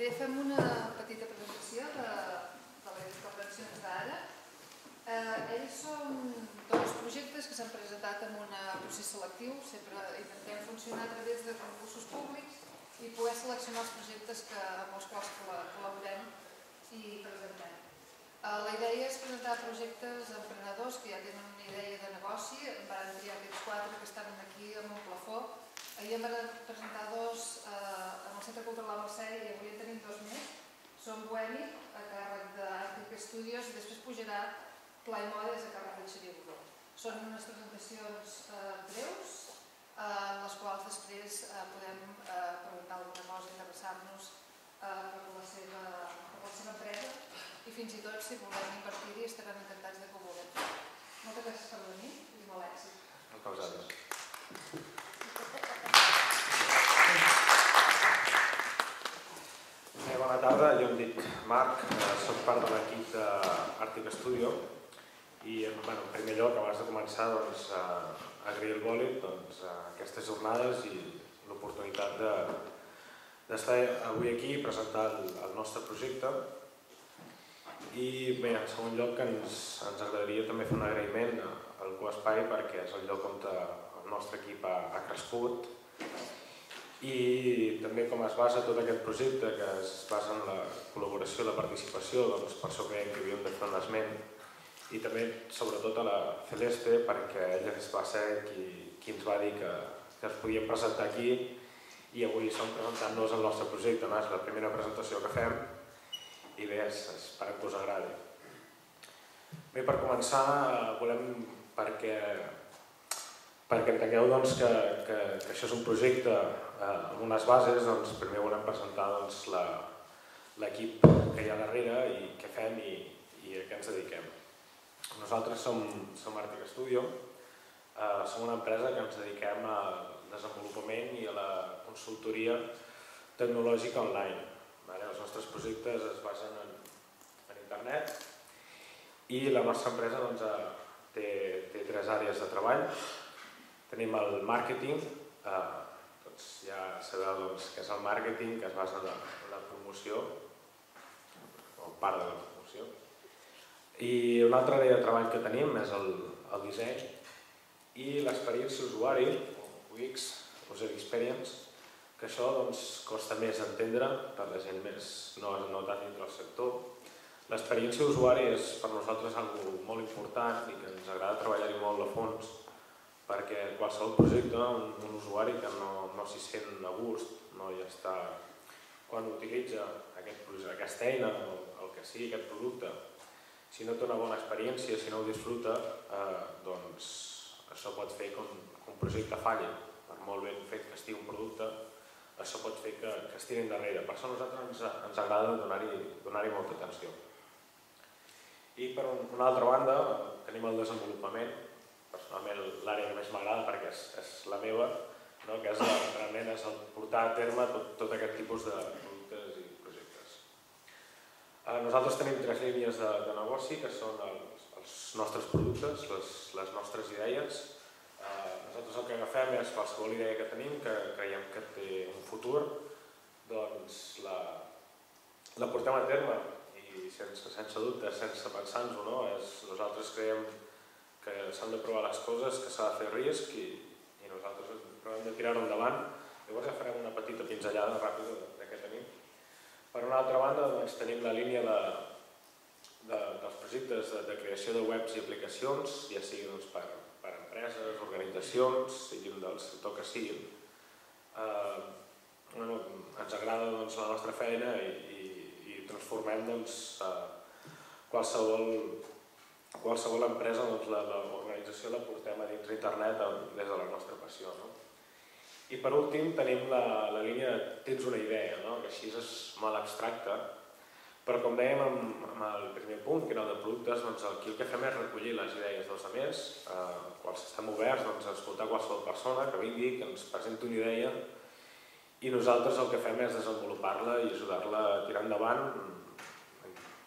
Bé, fem una petita presentació de les intervencions d'ara. Ells són dos projectes que s'han presentat en un procés selectiu. Sempre intentem funcionar a través de concursos públics i poder seleccionar els projectes amb els quals col·laborem i presentem. La idea és presentar projectes emprenedors que ja tenen una idea de negoci. En van triar aquests 4 que estan aquí amb un plafó. Ahir em van presentar 2 en el Centre Cultural de Mercè i avui en tenim 2 més. Són Bohemi, a càrrec d'Àrtic Studios, i després pujarà Play Modes, a càrrec de Xavier Godó. Són unes presentacions breus, en les quals després podem preguntar alguna cosa, interessar-nos per la seva empresa i fins i tot, si volem invertir-hi, estaran encantats de que ho vulguem fer. Moltes gràcies per venir i molt èxit. Moltes gràcies. Bona tarda, jo em dic Marc, soc part de l'equip d'Àrtic Studio i en primer lloc, abans de començar, agrair el Bòlit aquestes jornades i l'oportunitat d'estar avui aquí i presentar el nostre projecte. I bé, en segon lloc ens agradaria també fer un agraïment al Coespai perquè és el lloc on el nostre equip ha crescut i també com es basa tot aquest projecte, que es basa en la col·laboració i la participació, doncs per això creiem que havíem de fer un esment i també sobretot a la Celeste perquè ella va ser qui ens va dir que es podíem presentar aquí i avui som presentant-nos el nostre projecte, és la primera presentació que fem i bé, esperem que us agradi. Bé, per començar, volem perquè entengueu que això és un projecte amb unes bases, primer volem presentar l'equip que hi ha darrere i què fem i a què ens dediquem. Nosaltres som Àrtic Studio, som una empresa que ens dediquem al desenvolupament i a la consultoria tecnològica online. Els nostres projectes es basen en internet i la nostra empresa té 3 àrees de treball. Tenim el màrqueting, ja sabeu què és el màrqueting, que es basa en la promoció, o part de la promoció. I una altra àrea de treball que tenim és el disseny i l'experiència usuari, o UX, User Experience, que això costa més entendre per la gent no tan dintre del sector. L'experiència usuari és per nosaltres una molt important i que ens agrada treballar-hi molt a fons perquè qualsevol projecte, un usuari que no s'hi sent a gust, ja està, quan utilitza aquesta eina o el que sigui aquest producte, si no té una bona experiència, si no ho disfruta, doncs això pot fer que un projecte falli. Per molt ben fet que estigui un producte, això pot fer que es tirin darrere. Per això a nosaltres ens agrada donar-hi molta atenció. I per una altra banda tenim el desenvolupament, personalment l'àrea que més m'agrada perquè és la meva, que realment és portar a terme tot aquest tipus de productes i projectes. Nosaltres tenim 3 línies de negoci que són els nostres productes, les nostres idees. Nosaltres el que agafem és qualsevol idea que tenim, que creiem que té un futur, doncs la portem a terme i sense dubte, sense pensar-nos-ho, nosaltres creiem que s'han de provar les coses, que s'ha de fer risc i nosaltres provem de tirar-ho endavant. Llavors ja farem una petita pinzellada ràpida de què tenim. Per una altra banda tenim la línia dels projectes de creació de webs i aplicacions, ja sigui per empreses, organitzacions, siguin del sector que siguin. Ens agrada la nostra feina i transformem qualsevol empresa, l'organització la portem a dins d'internet des de la nostra passió. I per últim tenim la línia de tens una idea, que així és molt abstracta, però com dèiem amb el primer punt, que era el de productes, aquí el que fem és recollir les idees dels altres, estem oberts a escoltar qualsevol persona que vingui, que ens presenti una idea i nosaltres el que fem és desenvolupar-la i ajudar-la a tirar endavant,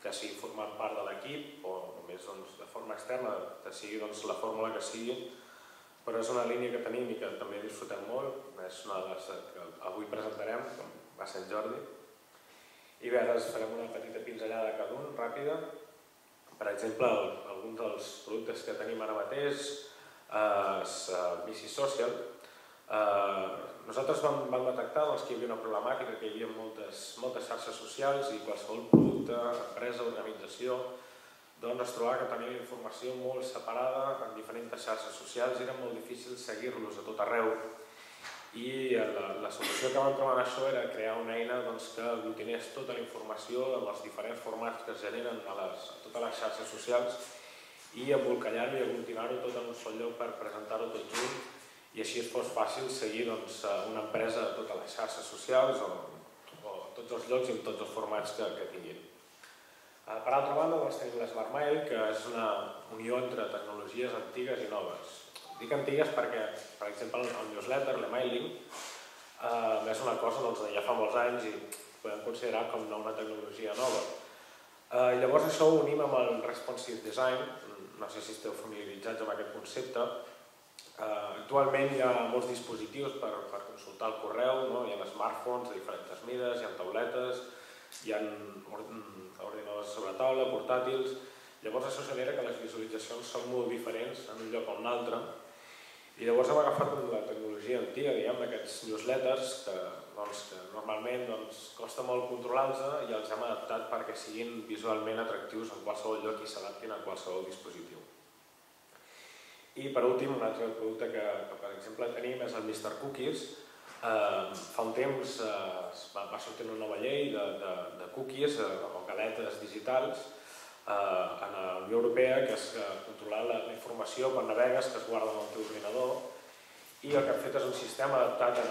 que sigui formant part de l'equip o només de forma externa, que sigui la fórmula que sigui, però és una línia que tenim i que també disfrutem molt, és una de les que avui presentarem, com va ser en Jordi. i veure, farem una petita pinzellada de cada un, ràpida. Per exemple, alguns dels productes que tenim ara mateix és Bici Social. Nosaltres vam detectar que hi havia una problemàtica, que hi havia moltes xarxes socials i qualsevol producte, empresa, organització, es trobava que tenia informació molt separada en diferents xarxes socials i era molt difícil seguir-los a tot arreu. I la solució que vam trobar en això era crear una eina que aglutinés tota la informació amb els diferents formats que es generen a totes les xarxes socials i embolcallar-ho i aglutinar-ho tot en un sol lloc per presentar-ho tot junt i així es fos fàcil seguir una empresa a totes les xarxes socials o tots els llocs i en tots els formats que tinguin. Per altra banda, tenim l'SmartMail, que és una unió entre tecnologies antigues i noves. Dic antigues perquè, per exemple, el newsletter, l'emailing, és una cosa de ja fa molts anys i podem considerar com una tecnologia nova. Llavors això ho unim amb el responsive design, no sé si esteu familiaritzats amb aquest concepte. Actualment hi ha molts dispositius per consultar el correu, hi ha smartphones de diferents mides, hi ha tauletes, hi ha ordinadors sobre taula, portàtils. Llavors això genera que les visualitzacions són molt diferents en un lloc o un altre. I llavors hem agafat la tecnologia antiga, d'aquests newsletters, que normalment costa molt controlar-los i els hem adaptat perquè siguin visualment atractius en qualsevol lloc i s'adaptin a qualsevol dispositiu. I per últim, un altre producte que per exemple tenim és el Mr. Cookies. Fa un temps va sortir una nova llei de cookies o galetes digitals a la Unió Europea, que és controlar la informació quan navegues que es guarda en el teu ordinador i el que hem fet és un sistema adaptat en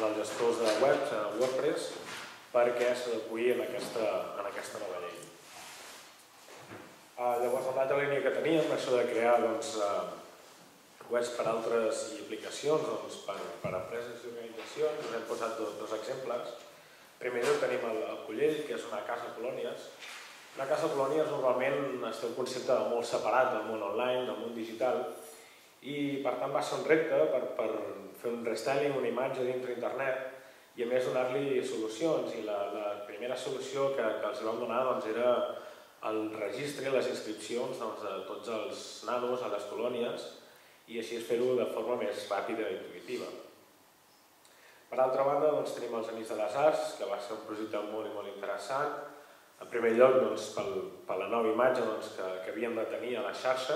els gestors de webs, en WordPress, perquè s'adeqüi en aquesta nova llei. Llavors, l'altra línia que teníem, això de crear webs per altres i aplicacions per empreses i organitzacions, us hem posat dos exemples. Primer tenim el Collell, que és una casa colònies. Una casa colònies normalment té un concepte molt separat del món online, del món digital, i per tant va ser un repte per fer un restyling, una imatge dintre d'internet i a més donar-li solucions. I la primera solució que els vam donar era el registre i les inscripcions de tots els nanos a les colònies i així fer-ho de forma més ràpida i intuïtiva. Per altra banda, tenim els Amics de les Arts, que va ser un projecte molt interessant. En primer lloc, per la nova imatge que havíem de tenir a la xarxa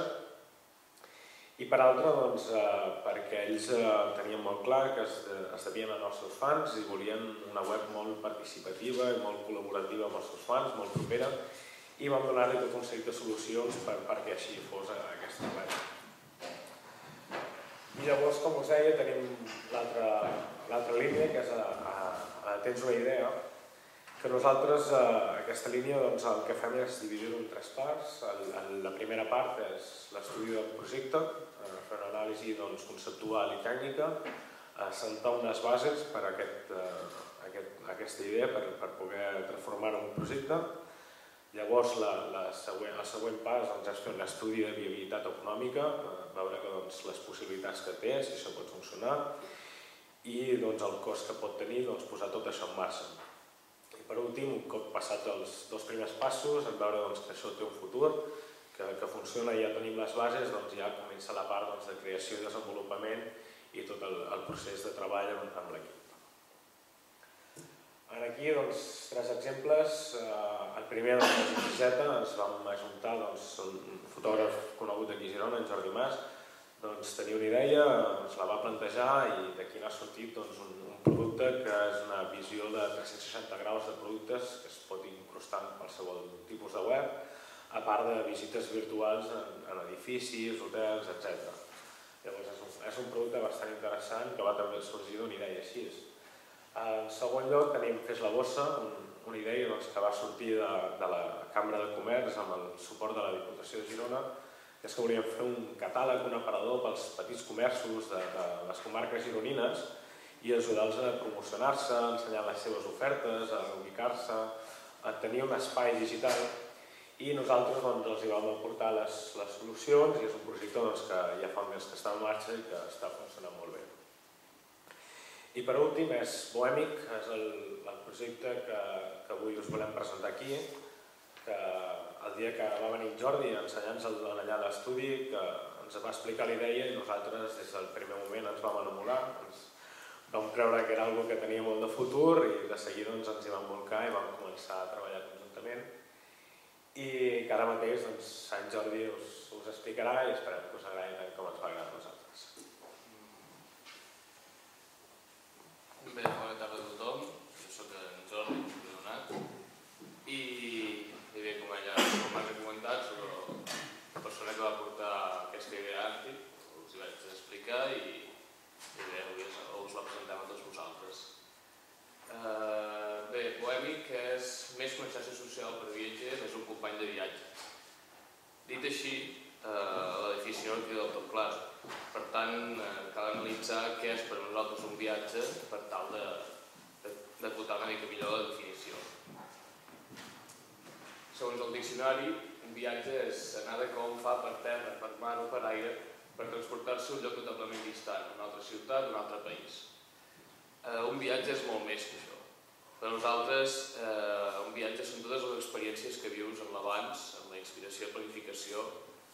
i per altra, perquè ells tenien molt clar que es devien anar als seus fans i volien una web molt participativa i molt col·laborativa amb els seus fans, molt propera, i vam donar-li tot un seguit de solucions perquè així fos aquesta web. I llavors, com us deia, tenim l'altra línia, que és Tens una idea, que nosaltres, aquesta línia, el que fem és dividir-ho en tres parts. La primera part és l'estudi del projecte, fer una anàlisi conceptual i tècnica, assentar unes bases per a aquesta idea, per poder transformar-ho en un projecte. Llavors, el següent pas és fer un estudi de viabilitat econòmica, veure les possibilitats que té, si això pot funcionar, i el cost que pot tenir posar tot això en marxa. I per últim, un cop passat els dos primers passos, veure que això té un futur, que funciona i ja tenim les bases, ja comença la part de creació i desenvolupament i tot el procés de treball amb l'equip. Aquí, tres exemples. El primer, el 2017, ens vam ajuntar un fotògraf conegut aquí a Girona, en Jordi Mas, tenia una idea, ens la va plantejar i d'aquí n'ha sortit un producte que és una visió de 360 graus de productes que es pot incrustar en qualsevol tipus de web, a part de visites virtuals en edificis, hotels, etc. Llavors és un producte bastant interessant que va també sorgir d'una idea així. En segon lloc tenim Fes la Bossa, una idea que va sortir de la Cambra de Comerç amb el suport de la Diputació de Girona, que és que volíem fer un catàleg, un aparador pels petits comerços de les comarques gironines i ajudar-los a promocionar-se, a ensenyar les seves ofertes, a ubicar-se, a tenir un espai digital. I nosaltres els vam aportar les solucions i és un projecte que ja fa un mes que està en marxa i que està funcionant molt bé. I per últim és Bohèmic, és el projecte que avui us volem presentar aquí, que el dia que va venir Jordi a ensenyar-nos allà a l'estudi, que ens va explicar la idea i nosaltres des del primer moment ens vam enamorar, ens vam creure que era una cosa que tenia molt de futur i de seguida ens hi vam bolcar i vam començar a treballar conjuntament i que ara mateix Sant Jordi us explicarà i esperem que us agradi tant com ens va agradar a nosaltres. Bé, bona tarda a tothom, jo soc en Jordi, Leonat, i bé, com ja m'ha comentat, soc la persona que va portar aquesta idea àrtic, us hi vaig explicar i bé, avui us la presentem a tots vosaltres. Bé, Bohèmic és més que una xarxa social per viatgers, és un company de viatge. Dit així, la definició no queda del tot clara. Per tant, cal analitzar què és per a nosaltres un viatge per tal d'acotar una mica millor la definició. Segons el diccionari, un viatge és anar de com fa per terra, per mar o per aire per transportar-se a un lloc notablement distant, a una altra ciutat o un altre país. Un viatge és molt més que això. Per nosaltres, un viatge són totes les experiències que vius en l'abans, en la inspiració i planificació,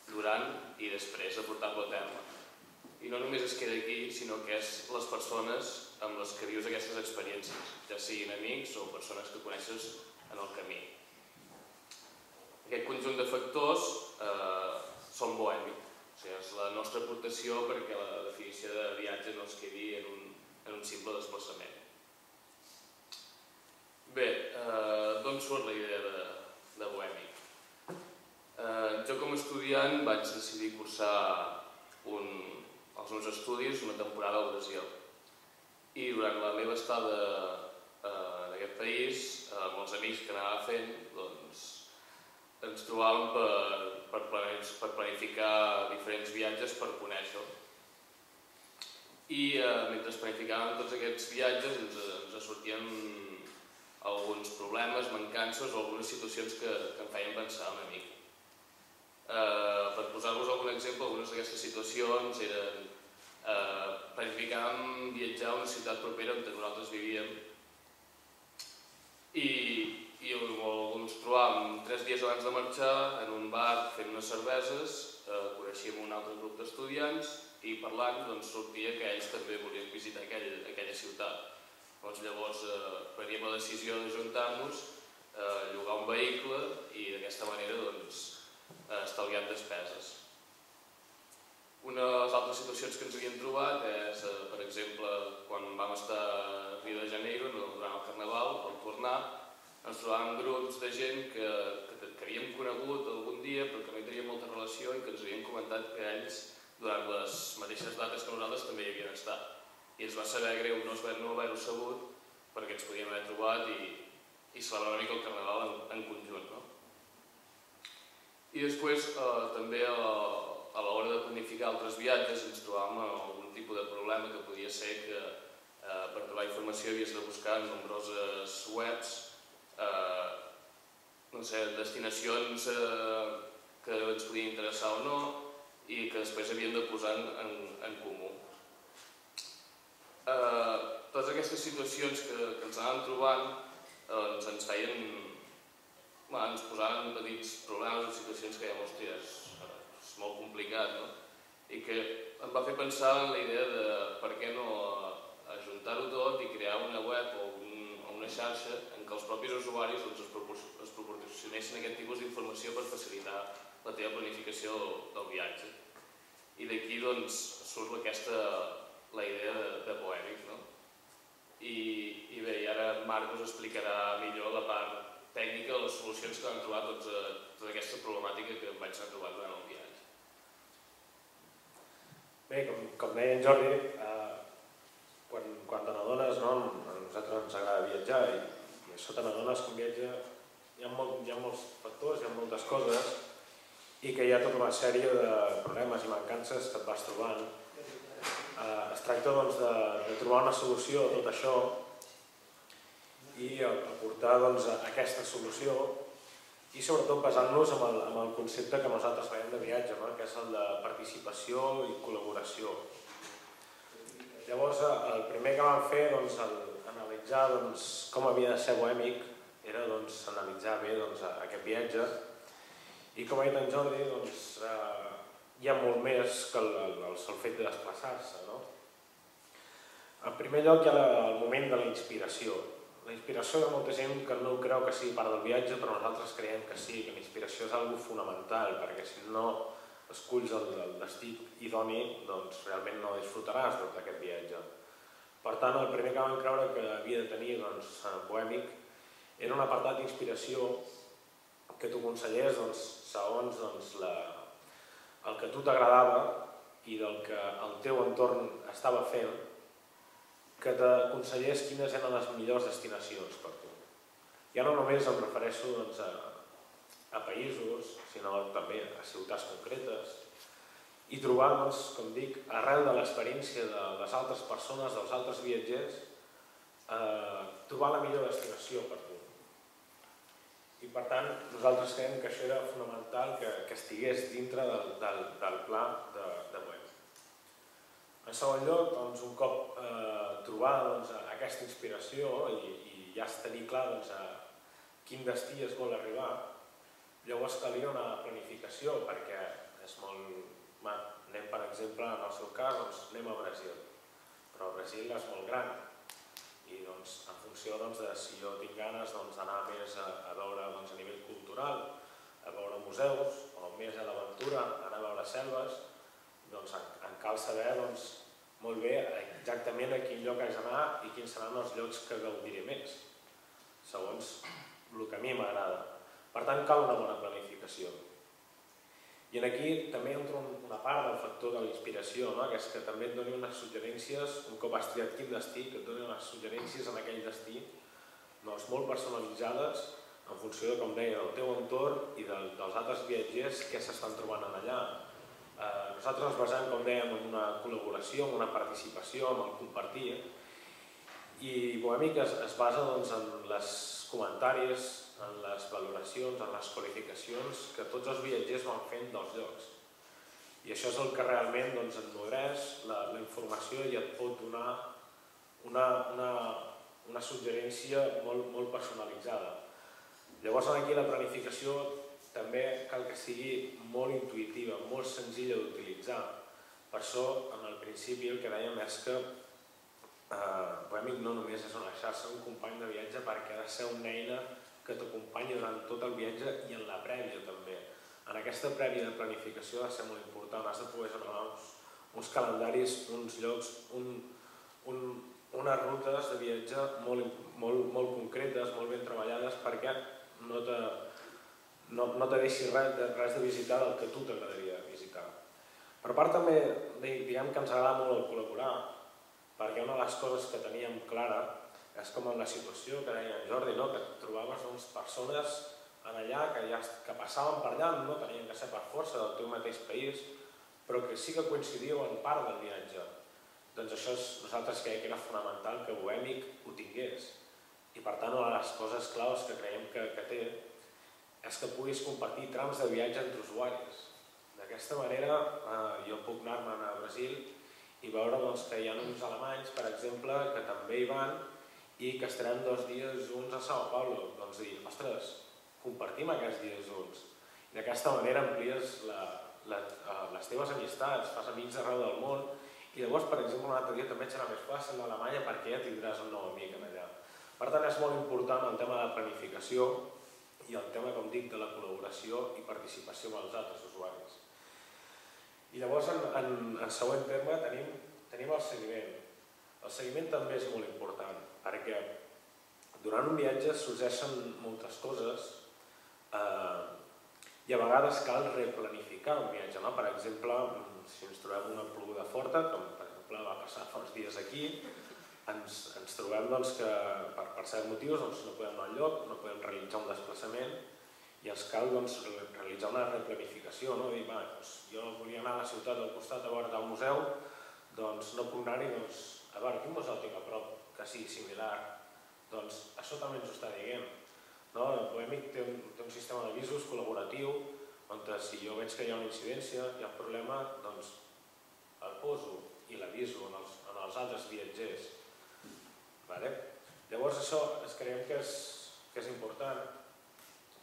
durant i després de portar-lo a terme. I no només es queda aquí, sinó que és les persones amb les que vius aquestes experiències, ja siguin amics o persones que coneixes en el camí. Aquest conjunt de factors són bohèmics. És la nostra aportació perquè la definició de viatge no es quedi en un simple desplaçament. Bé, d'on surt la idea de Bohèmic? Jo com a estudiant vaig decidir cursar els meus estudis una temporada al Brasil. I durant la meva estada en aquest país, amb els amics que anava fent, ens trobàvem per planificar diferents viatges per conèixer-ho. I mentre planificàvem tots aquests viatges ens sortien alguns problemes, mancances o algunes situacions que em feien pensar una mica. Per posar-vos algun exemple, algunes d'aquestes situacions eren planificàvem viatjar a una ciutat propera on nosaltres vivíem i ens trobàvem 3 dies abans de marxar en un bar fent unes cerveses, coneixíem un altre grup d'estudiants i parlant sortia que ells també volien visitar aquella ciutat. Llavors preníem la decisió de juntar-nos, llogar un vehicle i d'aquesta manera estalviar despeses. Una de les altres situacions que ens havíem trobat és, per exemple, quan vam estar a Rio de Janeiro durant el Carnaval, al tornar, ens trobàvem grups de gent que havíem conegut algun dia però que no hi teníem molta relació i que ens havien comentat que ells, durant les mateixes dates que nosaltres, també hi havien estat. I ens va saber greu no haver-ho sabut perquè ens podíem haver trobat i celebrar una mica el Carnaval en conjunt. I després, també a l'hora de planificar altres viatges, ens trobàvem amb algun tipus de problema que podia ser que per trobar informació havies de buscar en nombroses webs destinacions que ens podien interessar o no i que després havíem de posar en comú. Totes aquestes situacions que ens anàvem trobant ens posaven petits problemes o situacions que dèiem, hòstia, és molt complicat, no? I que em va fer pensar en la idea de per què no ajuntar-ho tot i crear una web o una xarxa en què els propis usuaris es proporcionessin aquest tipus d'informació per facilitar la teva planificació del viatge. I d'aquí surt la idea de Bohèmic. I bé, ara Marc us explicarà millor la part tècnica de les solucions que vam trobar tota aquesta problemàtica que em vaig anar trobant durant el viatge. Bé, com deia en Jordi, quan te n'adones, a nosaltres ens agrada viatjar i això te n'adones que un viatge hi ha molts factors, hi ha moltes coses i que hi ha tota una sèrie de problemes i mancances que et vas trobant. Es tracta de trobar una solució a tot això i aportar aquesta solució i sobretot basant-nos en el concepte que nosaltres veiem de viatge, que és el de participació i col·laboració. Llavors, Llavors, el primer que vam fer, analitzar com havia de ser Bohèmic, era analitzar bé aquest viatge. I com ha dit en Jordi, hi ha molt més que el sol fet de desplaçar-se. En primer lloc hi ha el moment de la inspiració. La inspiració de molta gent que no creu que sigui part del viatge, però nosaltres creiem que sí, que la inspiració és una cosa fonamental, perquè si no esculls el destí idoni, doncs realment no disfrutaràs d'aquest viatge. Per tant, el primer que vam creure que havia de tenir Bohèmic era un apartat d'inspiració que t'ho aconsellés segons el que a tu t'agradava i del que el teu entorn estava fent, que t'aconsellés quines eren les millors destinacions per tu. Ja no només em refereixo a països, sinó també a ciutats concretes, i trobar, com dic, arrel de l'experiència de les altres persones, dels altres viatgers, trobar la millor destinació per tu. I per tant, nosaltres creiem que això era fonamental que estigués dintre del pla de Bohèmic. En segon lloc, un cop trobar aquesta inspiració i ja tenir clar a quin destí es vol arribar, llavors calia una planificació perquè és molt... Anem, per exemple, en el seu cas, anem a Brasil, però Brasil és molt gran i en funció de si jo tinc ganes d'anar més a veure a nivell cultural, a veure museus o més a l'aventura, anar a veure selves, em cal saber molt bé exactament a quin lloc haig d'anar i quins seran els llocs que gaudiré més, segons el que a mi m'agrada. Per tant, cal una bona planificació. I aquí també entra una part del factor de la inspiració, que és que també et doni unes suggerències, un cop has triat quin destí, que et doni unes suggerències en aquell destí molt personalitzades en funció de, com deia, del teu entorn i dels altres viatgers que s'estan trobant allà. Nosaltres ens basem, com dèiem, en una col·laboració, en una participació, en el compartir, i Bohèmic es basa en les comentaris, en les valoracions, en les qualificacions que tots els viatgers van fent dels llocs. I això és el que realment ennodreix la informació i et pot donar una suggerència molt personalitzada. Llavors aquí la planificació també cal que sigui molt intuïtiva, molt senzilla d'utilitzar. Per això, en el principi, el que dèiem és que Bohèmic no només és una xarxa, un company de viatge, perquè ha de ser una eina que t'acompanyi durant tot el viatge i en la prèvia també. En aquesta prèvia de planificació ha de ser molt important, has de poder generar uns calendaris, uns llocs, unes rutes de viatge molt concretes, molt ben treballades, perquè no te deixi res de visitar del que tu t'agradaria visitar. Per part també, diguem que ens agrada molt el col·laborar, perquè una de les coses que teníem clara és com en la situació que deia en Jordi, que trobaves persones allà que passaven per allà, no tenien que ser per força del teu mateix país, però que sí que coincidíeu en part del viatge. Doncs això nosaltres creiem que era fonamental que Bohèmic ho tingués. I per tant, una de les coses claus que creiem que té és que puguis compartir trams de viatge entre usuaris. D'aquesta manera, jo puc anar-me'n a Brasil i veure que hi ha uns alemanys, per exemple, que també hi van i que estarem 2 dies junts a São Paulo. Doncs dir, ostres, compartim aquests dies junts. I d'aquesta manera amplies les teves amistats, fas amics arreu del món i llavors, per exemple, un altre dia també et serà més fàcil a Alemanya perquè ja tindràs un nou amic allà. Per tant, és molt important el tema de planificació i el tema, com dic, de la col·laboració i participació amb els altres usuaris. I llavors, en següent terme, tenim el seguiment. El seguiment també és molt important, perquè durant un viatge sorgeixen moltes coses i a vegades cal replanificar un viatge. Per exemple, si ens trobem una ploguda forta, com per exemple va passar fa uns dies aquí, ens trobem que per certs motius no podem anar enlloc, no podem realitzar un desplaçament i ens cal realitzar una replanificació. Dir, jo volia anar a la ciutat del costat a veure tal museu, doncs no puc anar-hi, a veure, quin museu tinc a prop que sigui similar? Doncs això també ens ho està dient. Bohèmic té un sistema d'avisos col·laboratiu on si jo veig que hi ha una incidència, hi ha un problema, doncs el poso i l'aviso aviso en els altres viatgers. Llavors això creiem que és important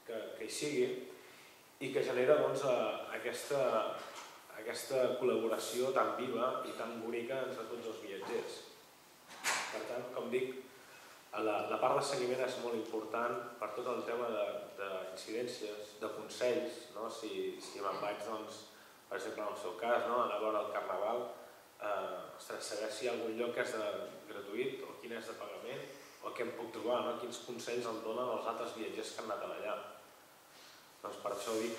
que hi sigui i que genera aquesta col·laboració tan viva i tan bonica entre tots els viatgers. Per tant, com dic, la part de seguiment és molt important per tot el tema d'incidències, de consells. Si me'n vaig, per exemple, en el seu cas, anar a veure el Carnaval, saber si hi ha algun lloc que és gratuït o quin és de pagament o què em puc trobar, quins consells em donen els altres viatgers que han anat allà. Doncs per això ho dic,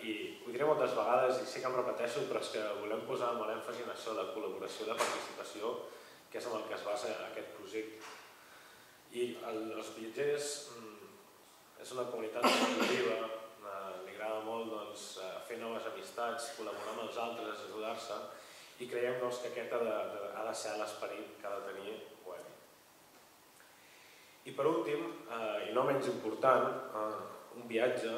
i ho diré moltes vegades i sí que em repeteixo, però és que volem posar molt èmfasi en això de col·laboració, de participació, que és en el que es basa aquest projecte. I els viatgers és una comunitat positiva, li agrada molt fer noves amistats, col·laborar amb els altres, ajudar-se, i creiem que aquest ha de ser l'esperit que ha de tenir Bohèmia. I per últim, i no menys important, un viatge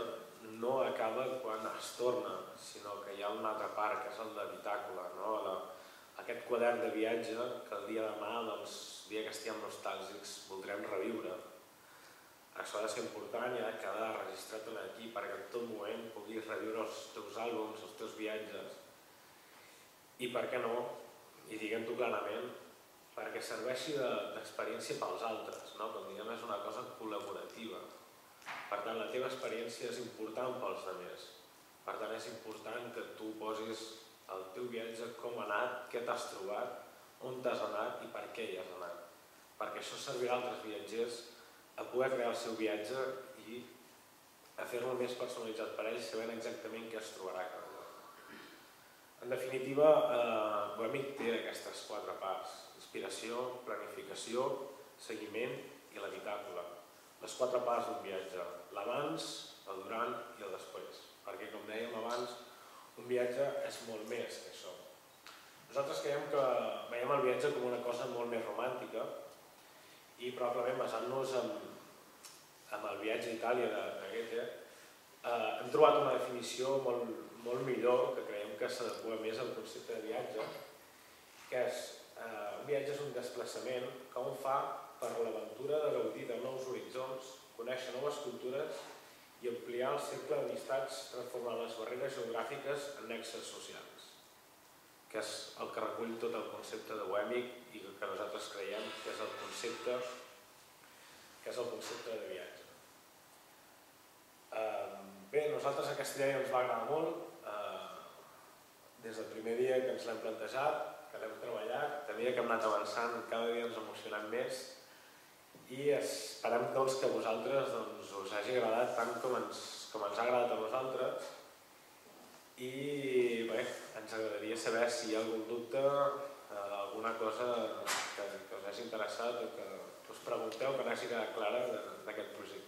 no acaba quan es torna, sinó que hi ha una altra part, que és el de bitàcola, aquest quadern de viatge que el dia de demà, el dia que estiguem nostàlgics, voldrem reviure. Això ha de ser important i ha de quedar registrat aquí perquè en tot moment puguis reviure els teus àlbums, els teus viatges. I per què no, i diguem-ho clarament, perquè serveixi d'experiència pels altres, com diguem, és una cosa col·laborativa. Per tant, la teva experiència és important pels altres. Per tant, és important que tu posis el teu viatge, com ha anat, què t'has trobat, on t'has anat i per què hi has anat. Perquè això servirà a altres viatgers a poder crear el seu viatge i a fer-lo més personalitzat per ells, sabent exactament què es trobarà cada lloc. En definitiva, Bohèmia té aquestes 4 parts: inspiració, planificació, seguiment i la bitàcola. Les 4 parts d'un viatge: l'abans, el durant i el després. Perquè, com dèiem abans, un viatge és molt més que això. Nosaltres veiem el viatge com una cosa molt més romàntica i probablement basant-nos en el viatge a Itàlia de Goethe hem trobat una definició molt millor que creiem que s'adequa més al concepte de viatge, que és un viatge és un desplaçament que un fa per l'aventura de gaudir de nous horitzons, conèixer noves cultures i ampliar el cercle d'amistats transformant les barreres geogràfiques en nexes socials, que és el que recull tot el concepte de Bohèmia i que nosaltres creiem que és el concepte de viatge. Bé, a nosaltres aquesta idea ens va agradar molt. Des del primer dia que ens l'hem plantejat, que l'hem treballat, a mesura que hem anat avançant, cada dia ens emocionem més i esperem que a vosaltres us hagi agradat tant com ens ha agradat a nosaltres. I bé, ens agradaria saber si hi ha algun dubte, alguna cosa que us hagi interessat o que us pregunteu que n'hagi quedat clara d'aquest projecte.